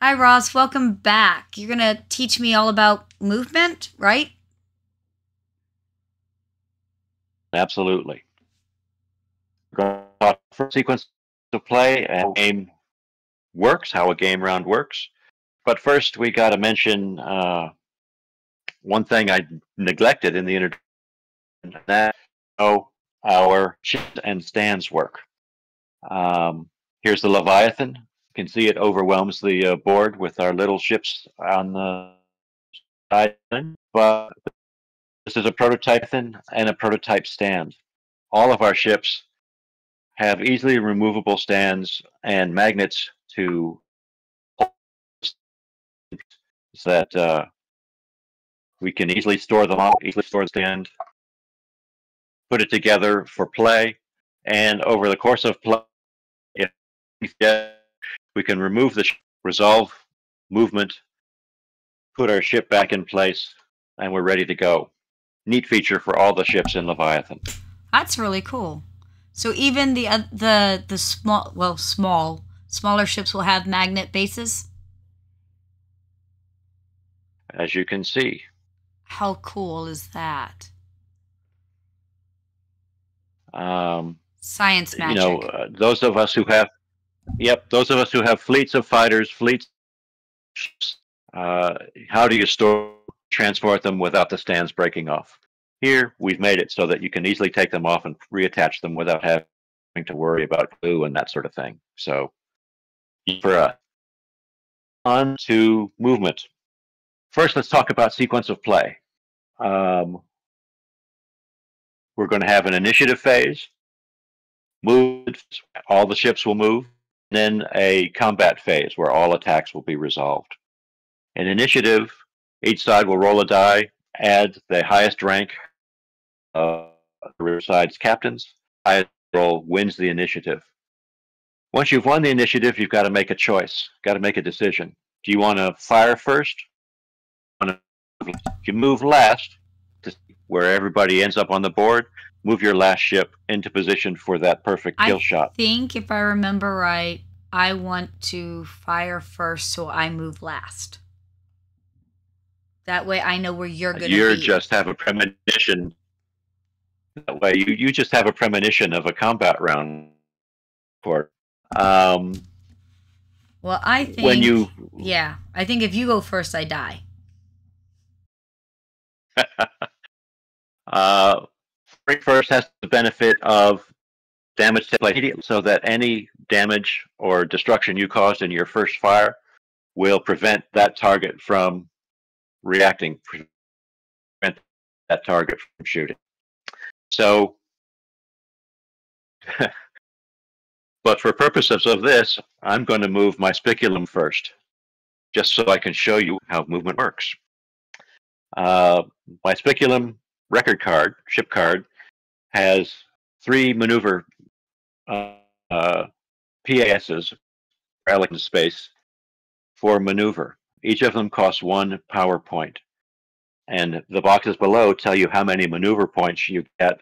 Hi, Ross. Welcome back. You're going to teach me all about movement, right? Absolutely. We're going to talk for sequence of play and how a game works, how a game round works. But first, we got to mention one thing I neglected in the introduction, and that's how our ships and stands work. Here's the Leviathan. You can see it overwhelms the board with our little ships on the side. But this is a prototype and a prototype stand. All of our ships have easily removable stands and magnets to so that we can easily store them up, easily store the stand, put it together for play, and over the course of play, if we can remove the resolve movement, put our ship back in place, and we're ready to go. Neat feature for all the ships in Leviathan. That's really cool. So even the smaller ships will have magnet bases. As you can see. How cool is that? Science magic. Those of us who have, those of us who have fleets of fighters, fleets, how do you transport them without the stands breaking off? Here, we've made it so that you can easily take them off and reattach them without having to worry about glue and that sort of thing. So, for on to movement. First, let's talk about sequence of play. We're going to have an initiative phase. Move, all the ships will move. Then a combat phase where all attacks will be resolved. In initiative, each side will roll a die, add the highest rank of the side's captains. Highest roll wins the initiative. Once you've won the initiative, you've got to make a choice. Got to make a decision. Do you want to fire first? If you move last, to where everybody ends up on the board, move your last ship into position for that perfect kill shot. I think, if I remember right, I want to fire first, so I move last. That way I know where you're going to be. You just have a premonition. That way you just have a premonition of a combat round. For well, I think I think if you go first, I die. First has the benefit of damage to play immediately, so that any damage or destruction you caused in your first fire will prevent that target from reacting, prevent that target from shooting. So, but for purposes of this, I'm going to move my speculum first, just so I can show you how movement works. My speculum record card, ship card, has 3 maneuver PASs, allocated space, for maneuver. Each of them costs 1 power point. And the boxes below tell you how many maneuver points you get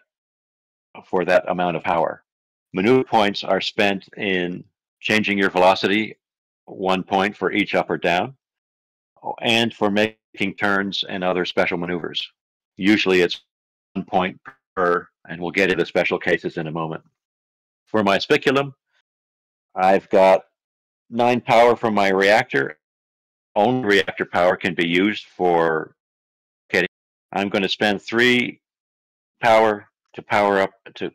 for that amount of power. Maneuver points are spent in changing your velocity, 1 point for each up or down, and for making turns and other special maneuvers. Usually it's 1 point per, and we'll get into special cases in a moment. For my speculum, I've got 9 power from my reactor. Only reactor power can be used for kitting. I'm going to spend 3 power to power up to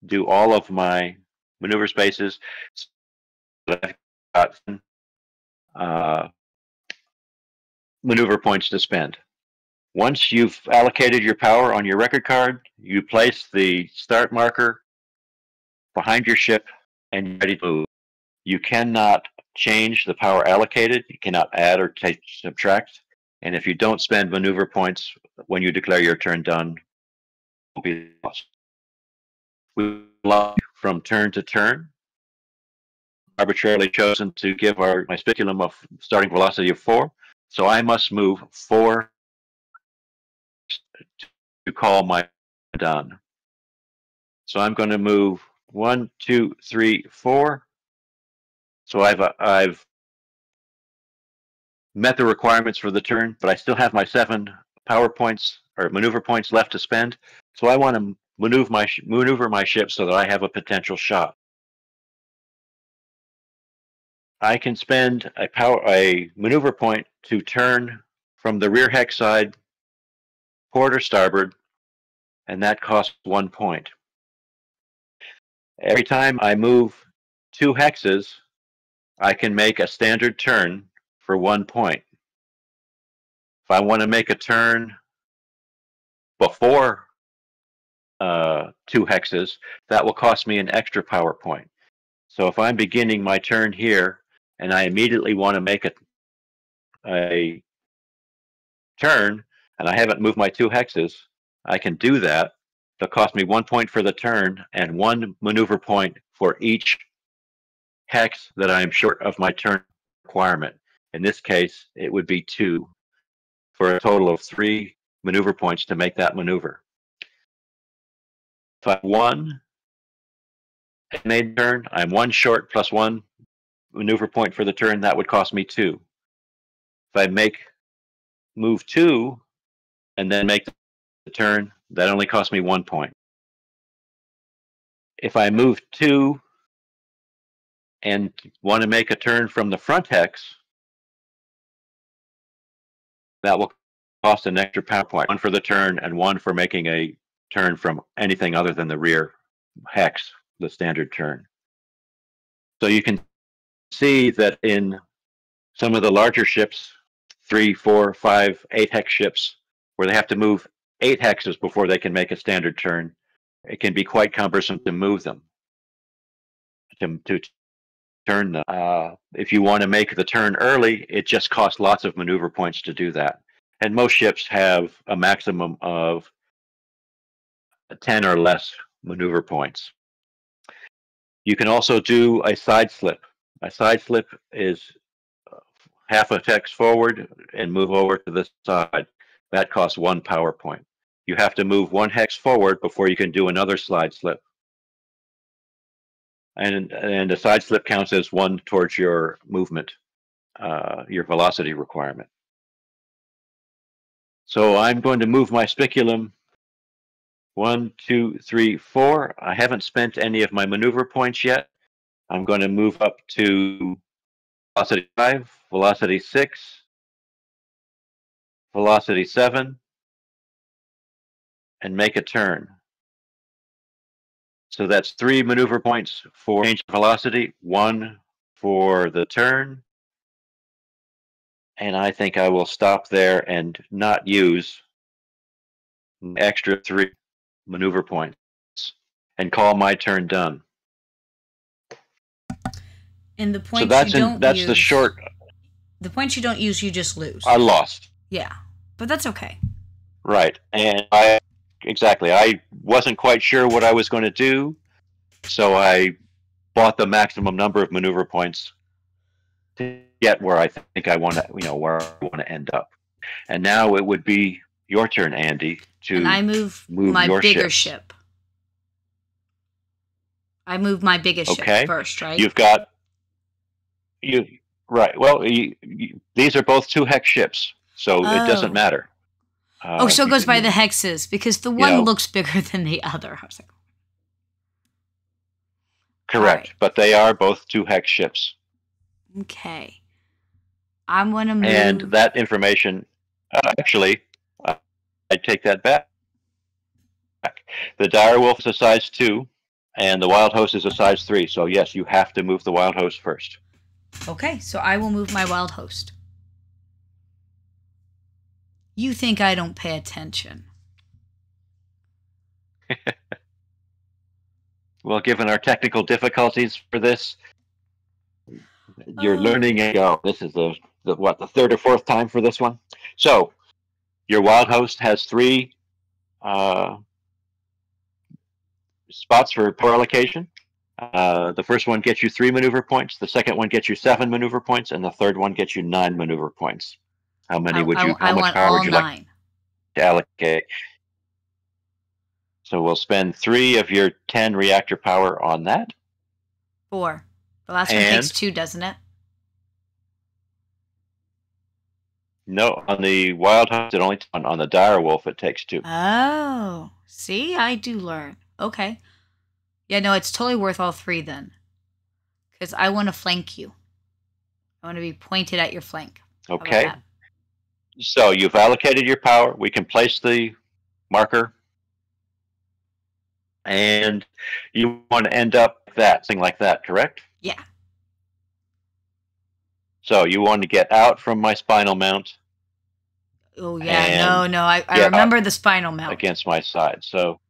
do all of my maneuver spaces. So I've got maneuver points to spend. Once you've allocated your power on your record card, you place the start marker behind your ship and you're ready to move. You cannot change the power allocated. You cannot add or subtract. And if you don't spend maneuver points when you declare your turn done, will be lost. We fly from turn to turn. Arbitrarily chosen to give my speculum a starting velocity of 4. So I must move 4 to call my done. So I'm going to move 1, 2, 3, 4. So I've met the requirements for the turn, but I still have my 7 power points or maneuver points left to spend. So I want to maneuver my ship so that I have a potential shot. I can spend a maneuver point to turn from the rear hex side, port or starboard, and that costs 1 point. Every time I move 2 hexes, I can make a standard turn for 1 point. If I want to make a turn before 2 hexes, that will cost me an extra power point. So if I'm beginning my turn here and I immediately want to make a turn and I haven't moved my 2 hexes, I can do that. It'll cost me 1 point for the turn and 1 maneuver point for each hex that I am short of my turn requirement. In this case, it would be 2 for a total of 3 maneuver points to make that maneuver. If I won a main turn, I'm 1 short plus 1 maneuver point for the turn. That would cost me 2. If I move 2 and then make the turn, that only costs me 1 point. If I move 2 and want to make a turn from the front hex, that will cost an extra power point, 1 for the turn and 1 for making a turn from anything other than the rear hex, the standard turn. So you can see that in some of the larger ships, 3, 4, 5, 8 hex ships, where they have to move 8 hexes before they can make a standard turn, it can be quite cumbersome to move them, to turn them. If you want to make the turn early, it just costs lots of maneuver points to do that. And most ships have a maximum of 10 or less maneuver points. You can also do a side slip. A side slip is half a hex forward and move over to the side. That costs 1 power point. You have to move 1 hex forward before you can do another side slip. And a side slip counts as 1 towards your movement, your velocity requirement. So I'm going to move my spiculum 1, 2, 3, 4. I haven't spent any of my maneuver points yet. I'm going to move up to velocity 5, velocity 6, velocity 7, and make a turn. So that's 3 maneuver points for change of velocity, 1 for the turn. And I think I will stop there and not use an extra 3 maneuver points and call my turn done. And the points you don't use, the short. The points you don't use, you just lose. I lost. Yeah, but that's okay. Right, and I wasn't quite sure what I was going to do, so I bought the maximum number of maneuver points to get where I think I want to, where I want to end up. And now it would be your turn, Andy, to and I move my bigger ship. I move my biggest ship first, right? Right. Well, these are both 2 hex ships, so it doesn't matter. So it goes by the hexes, because the one looks bigger than the other. I was like, correct, but they are both 2 hex ships. Okay. I'm going to move. And that information, actually, I take that back. The dire wolf is a size 2, and the wild host is a size 3. So yes, you have to move the wild host first. Okay, so I will move my wild host. You think I don't pay attention? Well, given our technical difficulties for this, you're learning. This is the 3rd or 4th time for this one. So your wild host has 3 spots for power allocation. The first one gets you 3 maneuver points. The second one gets you 7 maneuver points, and the third one gets you 9 maneuver points. How many would you? How much power would you like to allocate? So we'll spend 3 of your 10 reactor power on that. 4. The last one takes 2, doesn't it? No, on the Wild Hunt, it only on the Dire Wolf it takes 2. Oh, see, I do learn. Okay. Yeah, no, it's totally worth all 3 then. Because I want to flank you. I want to be pointed at your flank. How about Okay. that? So you've allocated your power. We can place the marker. And you want to end up something like that, correct? Yeah. So you want to get out from my spinal mount. Oh, yeah. No. I remember the spinal mount. Against my side. So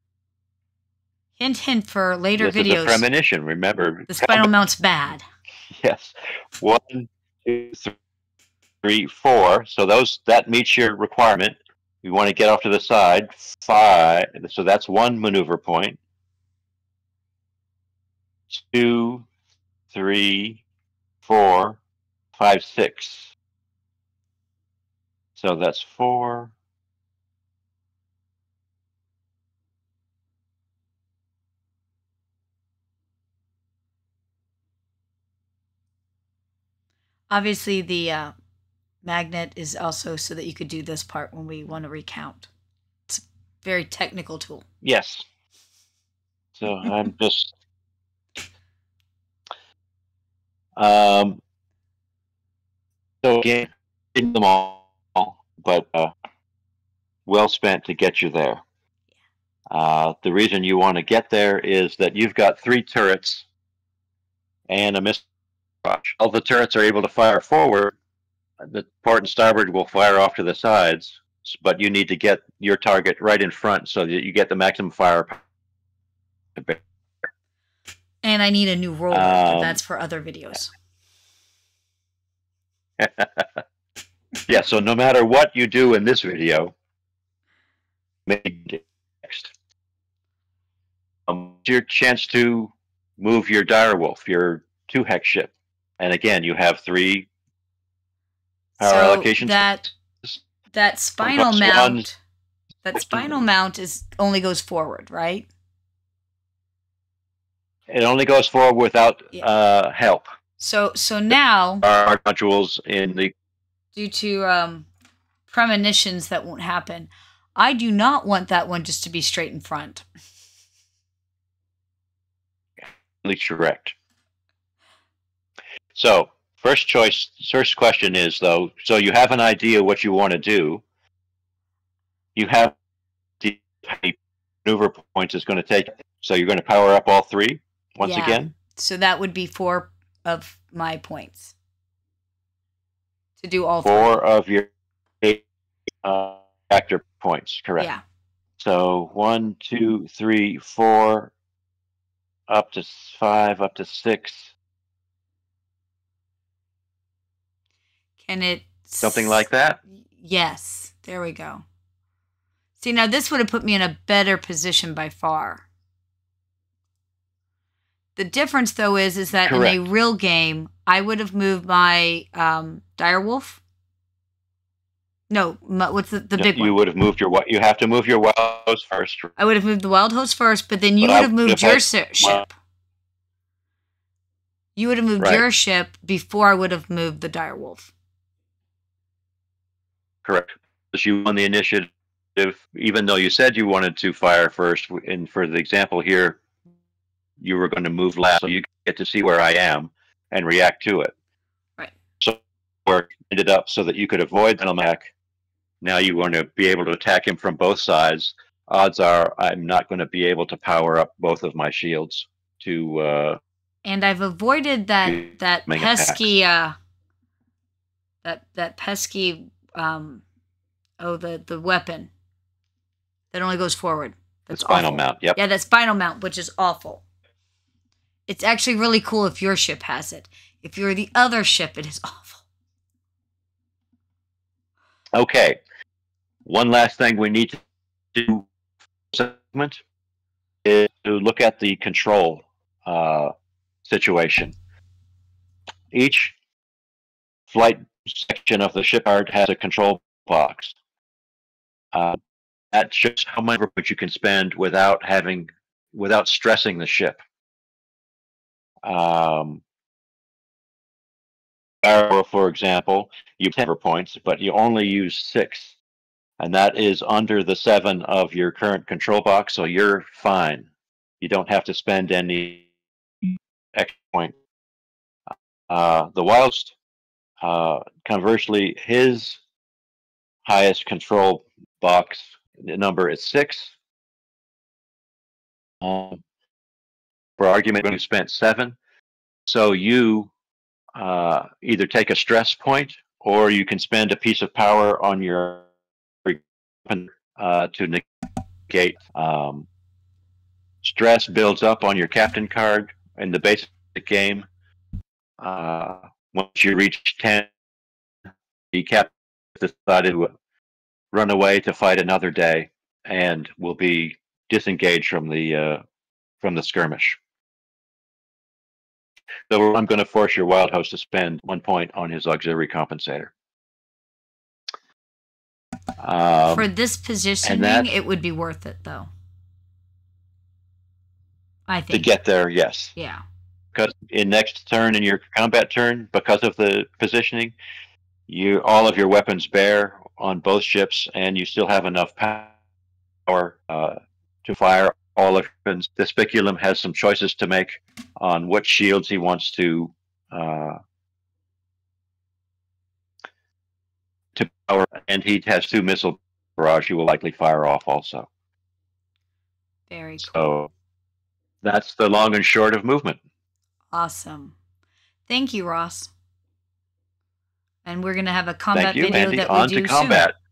hint, hint for later this videos. Is a premonition, remember. The spinal mount's bad. Yes. 1, 2, 3, 4. So that meets your requirement. You want to get off to the side. 5. So that's 1 maneuver point. 2, 3, 4, 5, 6. So that's 4. Obviously, the magnet is also so that you could do this part when we want to recount. It's a very technical tool. Yes. So I'm just... so again, didn't them all, but well spent to get you there. The reason you want to get there is that you've got 3 turrets and a missile launch. All the turrets are able to fire forward. The port and starboard will fire off to the sides, but you need to get your target right in front so that you get the maximum firepower. And I need a new roller, but that's for other videos. Yeah, so no matter what you do in this video, maybe next. It's your chance to move your direwolf, your 2-hex ship. And again, you have 3 power allocations. That spinal mount, only goes forward, right? It only goes forward without help. So now our modules in the due to premonitions that won't happen. I do not want that one just to be straight in front. Correct. So first question is though. So you have an idea what you want to do. You have the maneuver points is going to take. So you're going to power up all 3 once again. So that would be 4 of my points to do all 4 of your 8 actor points, correct? Yeah. So 1, 2, 3, 4, up to 5, up to 6. Can it something like that? Yes. There we go. See, now this would have put me in a better position by far. The difference, though, is that Correct. In a real game, I would have moved my direwolf. No, what's the big one? You would have moved your... You have to move your wild host first. I would have moved the wild host first, but then you would have moved your ship. You would have moved your ship before I would have moved the direwolf. Correct. Because you won the initiative, even though you said you wanted to fire first. And for the example here, you were going to move last, so you get to see where I am and react to it. Right. So where it ended up so that you could avoid the attack. Now you want to be able to attack him from both sides. Odds are I'm not going to be able to power up both of my shields to. And I've avoided that pesky that pesky the weapon that only goes forward. That's the spinal awful. Mount. Yep. Yeah, that spinal mount, which is awful. It's actually really cool if your ship has it. If you're the other ship, it is awful. Okay. One last thing we need to do segment is to look at the control situation. Each flight section of the shipyard has a control box. That shows how much you can spend without stressing the ship. arrow, for example, you 10 points, but you only use 6. And that is under the 7 of your current control box, so you're fine. You don't have to spend any extra point. The Wildest, conversely, his highest control box number is 6. For argument, you spent 7. So you either take a stress point, or you can spend a piece of power on your to negate. Stress builds up on your captain card in the basic game. Once you reach 10, the captain decided to run away to fight another day and will be disengaged from the skirmish. So I'm going to force your wild host to spend 1 point on his auxiliary compensator. For this positioning, it would be worth it, though. I think. To get there, yes. Yeah. Because in next turn, in your combat turn, because of the positioning, all of your weapons bear on both ships, and you still have enough power to fire all of your weapons. The Spiculum has some choices to make on what shields he wants to power, and he has 2 missile barrage he will likely fire off also. Very cool. So that's the long and short of movement. Awesome. Thank you, Ross. And we're going to have a combat Thank you, video Andy. that On we do to combat. soon.